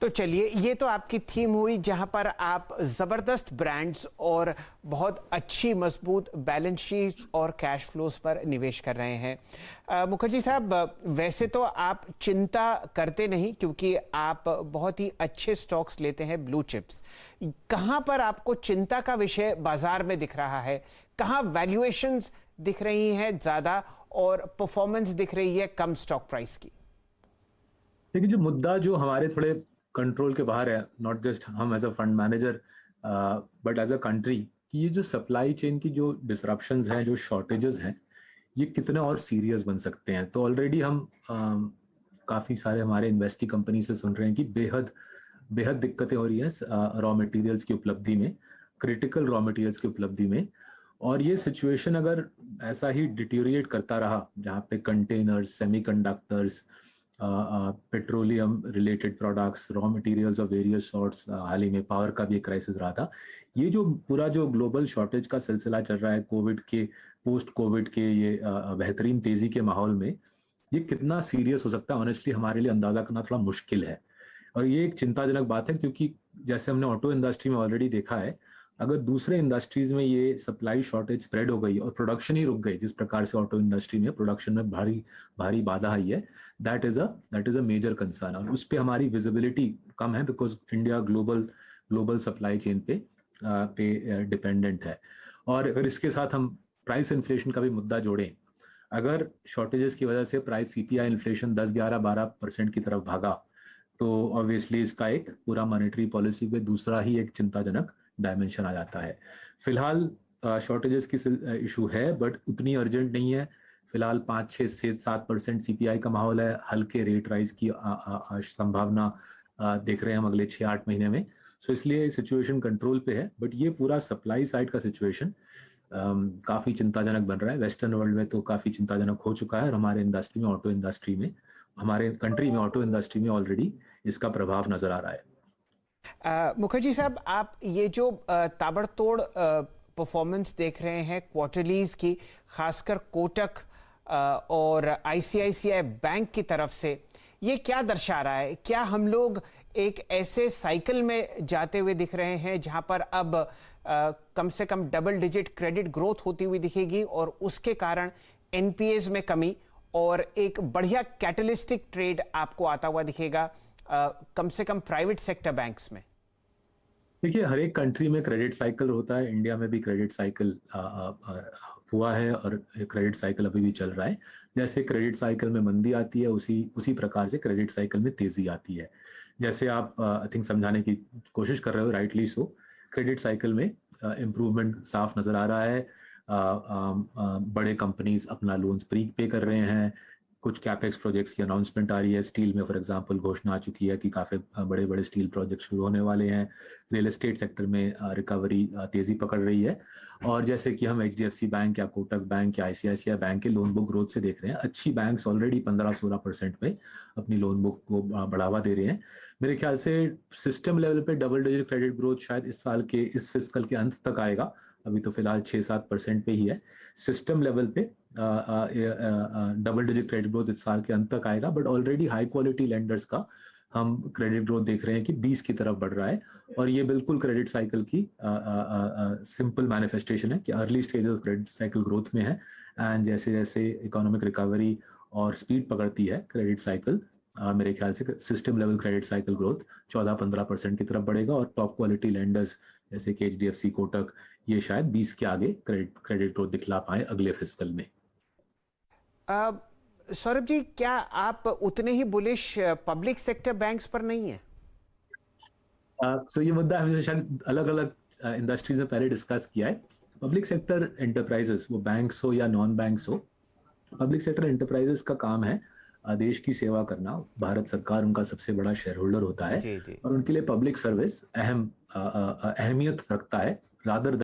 तो चलिए, ये तो आपकी थीम हुई जहां पर आप जबरदस्त ब्रांड्स और बहुत अच्छी मजबूत बैलेंस शीट्स और कैश फ्लोस पर निवेश कर रहे हैं। मुखर्जी साहब, वैसे तो आप चिंता करते नहीं क्योंकि आप बहुत ही अच्छे स्टॉक्स लेते हैं, ब्लू चिप्स। कहां पर आपको चिंता का विषय बाजार में दिख रहा है? कहां वैल्यूएशंस दिख रही हैं ज्यादा और परफॉर्मेंस दिख रही है कम स्टॉक प्राइस की? देखिए, जो मुद्दा जो हमारे थोड़े कंट्रोल के बाहर है, नॉट जस्ट हम as a fund manager but as a country, कि ये जो सप्लाई चेन की जो डिसरप्शंस हैं, जो शॉर्टेजेस हैं, ये कितने और सीरियस बन सकते हैं। तो ऑलरेडी हम काफ़ी सारे हमारे इन्वेस्टी कंपनी से सुन रहे हैं कि बेहद बेहद दिक्कतें हो रही हैं रॉ मटेरियल्स की उपलब्धि में, क्रिटिकल रॉ मटेरियल्स की उपलब्धि में। और ये सिचुएशन अगर ऐसा ही डिटीरिएट करता रहा, जहाँ पे containers, semiconductors, petroleum related products, raw materials of various sorts, हाल ही में पावर का भी एक क्राइसिस रहा था। ये जो पूरा जो ग्लोबल शॉर्टेज का सिलसिला चल रहा है कोविड के, पोस्ट कोविड के ये बेहतरीन तेजी के माहौल में, ये कितना सीरियस हो सकता है ऑनेस्टली हमारे लिए अंदाजा करना थोड़ा मुश्किल है। और ये एक चिंताजनक बात है, क्योंकि जैसे हमने ऑटो इंडस्ट्री में ऑलरेडी देखा है, अगर दूसरे इंडस्ट्रीज में ये सप्लाई शॉर्टेज स्प्रेड हो गई और प्रोडक्शन ही रुक गई, जिस प्रकार से ऑटो इंडस्ट्री में प्रोडक्शन में भारी भारी बाधा आई है, that is a major concern. और उस पर हमारी विजिबिलिटी कम है, because India global supply chain पे डिपेंडेंट है। और अगर इसके साथ हम प्राइस इन्फ्लेशन का भी मुद्दा जोड़ें, अगर शॉर्टेजेस की वजह से प्राइस सीपीआई इन्फ्लेशन 10, 11, 12% की तरफ भागा, तो ऑब्वियसली इसका एक पूरा मॉनेटरी पॉलिसी पे दूसरा ही एक चिंताजनक डायमेंशन आ जाता है। फिलहाल शॉर्टेजेस की इशू है, बट उतनी अर्जेंट नहीं है। फिलहाल 5, 6, 7% सीपीआई का माहौल है, हल्के रेट राइज की संभावना देख रहे हैं हम अगले 6, 8 महीने में। सो इसलिए सिचुएशन कंट्रोल पे है, बट ये पूरा सप्लाई साइड का सिचुएशन काफी चिंताजनक बन रहा है। वेस्टर्न वर्ल्ड में तो काफी चिंताजनक हो चुका है, और हमारे इंडस्ट्री में, ऑटो इंडस्ट्री में, हमारे कंट्री में ऑटो इंडस्ट्री में ऑलरेडी इसका प्रभाव नजर आ रहा है। मुखर्जी साहब, आप ये जो ताबड़तोड़ परफॉर्मेंस देख रहे हैं क्वार्टरलीज की, खासकर कोटक और आईसीआईसीआई बैंक की तरफ से, ये क्या दर्शा रहा है? क्या हम लोग एक ऐसे साइकिल में जाते हुए दिख रहे हैं जहां पर अब कम से कम डबल डिजिट क्रेडिट ग्रोथ होती हुई दिखेगी और उसके कारण एनपीएस में कमी और एक बढ़िया कैटलिस्टिक ट्रेड आपको आता हुआ दिखेगा कम से कम प्राइवेट सेक्टर बैंक्स में? देखिए, हर एक कंट्री में क्रेडिट साइकिल होता है। इंडिया में भी क्रेडिट साइकिल हुआ है, और क्रेडिट साइकिल अभी भी चल रहा है। जैसे क्रेडिट साइकिल में मंदी आती है, उसी उसी प्रकार से क्रेडिट साइकिल में तेजी आती है। जैसे आप आई थिंक समझाने की कोशिश कर रहे हो, राइटली सो। क्रेडिट साइकिल में इम्प्रूवमेंट साफ नजर आ रहा है। बड़े कंपनीज अपना लोन्स प्री पे कर रहे हैं। कुछ कैपेक्स प्रोजेक्ट्स की अनाउंसमेंट आ रही है। स्टील में फॉर एग्जांपल घोषणा आ चुकी है कि काफ़ी बड़े बड़े स्टील प्रोजेक्ट शुरू होने वाले हैं। रियल एस्टेट सेक्टर में रिकवरी तेज़ी पकड़ रही है। और जैसे कि हम एचडीएफसी बैंक या कोटक बैंक या आईसीआईसीआई बैंक के लोन बुक ग्रोथ से देख रहे हैं, अच्छी बैंक्स ऑलरेडी 15-16% में अपनी लोन बुक को बढ़ावा दे रहे हैं। मेरे ख्याल से सिस्टम लेवल पे डबल डिजिट क्रेडिट ग्रोथ शायद इस साल के, इस फिस्कल के अंत तक आएगा। अभी तो फिलहाल 6-7% पे ही है। सिस्टम लेवल पे डबल डिजिट क्रेडिट ग्रोथ इस साल के अंत तक आएगा, but already high quality lenders का हम क्रेडिट ग्रोथ देख रहे हैं कि 20 की तरफ बढ़ रहा है। और ये बिल्कुल क्रेडिट साइकिल की सिंपल मैनिफेस्टेशन है कि early stage of credit cycle growth में है। एंड जैसे जैसे इकोनॉमिक रिकवरी और स्पीड पकड़ती है क्रेडिट साइकिल, मेरे ख्याल से system level credit cycle growth 14-15% की तरफ बढ़ेगा। और टॉप क्वालिटी लेंडर्स जैसे कि एचडीएफसी, कोटक, ये शायद 20 के आगे क्रेडिट ग्रोथ दिखला पाए अगले फिस्कल में। सौरभ जी, क्या आप उतने ही बुलिश पब्लिक सेक्टर बैंक्स पर नहीं है? सो ये मुद्दा हमने शायद अलग अलग इंडस्ट्रीज में पहले डिस्कस किया है। पब्लिक सेक्टर एंटरप्राइजेस, वो बैंक्स हो या नॉन बैंक्स हो, पब्लिक सेक्टर एंटरप्राइजेस का काम है देश की सेवा करना। भारत सरकार उनका सबसे बड़ा शेयर होल्डर होता है, जी जी। और उनके लिए पब्लिक सर्विस अहमियत रखता है, रादर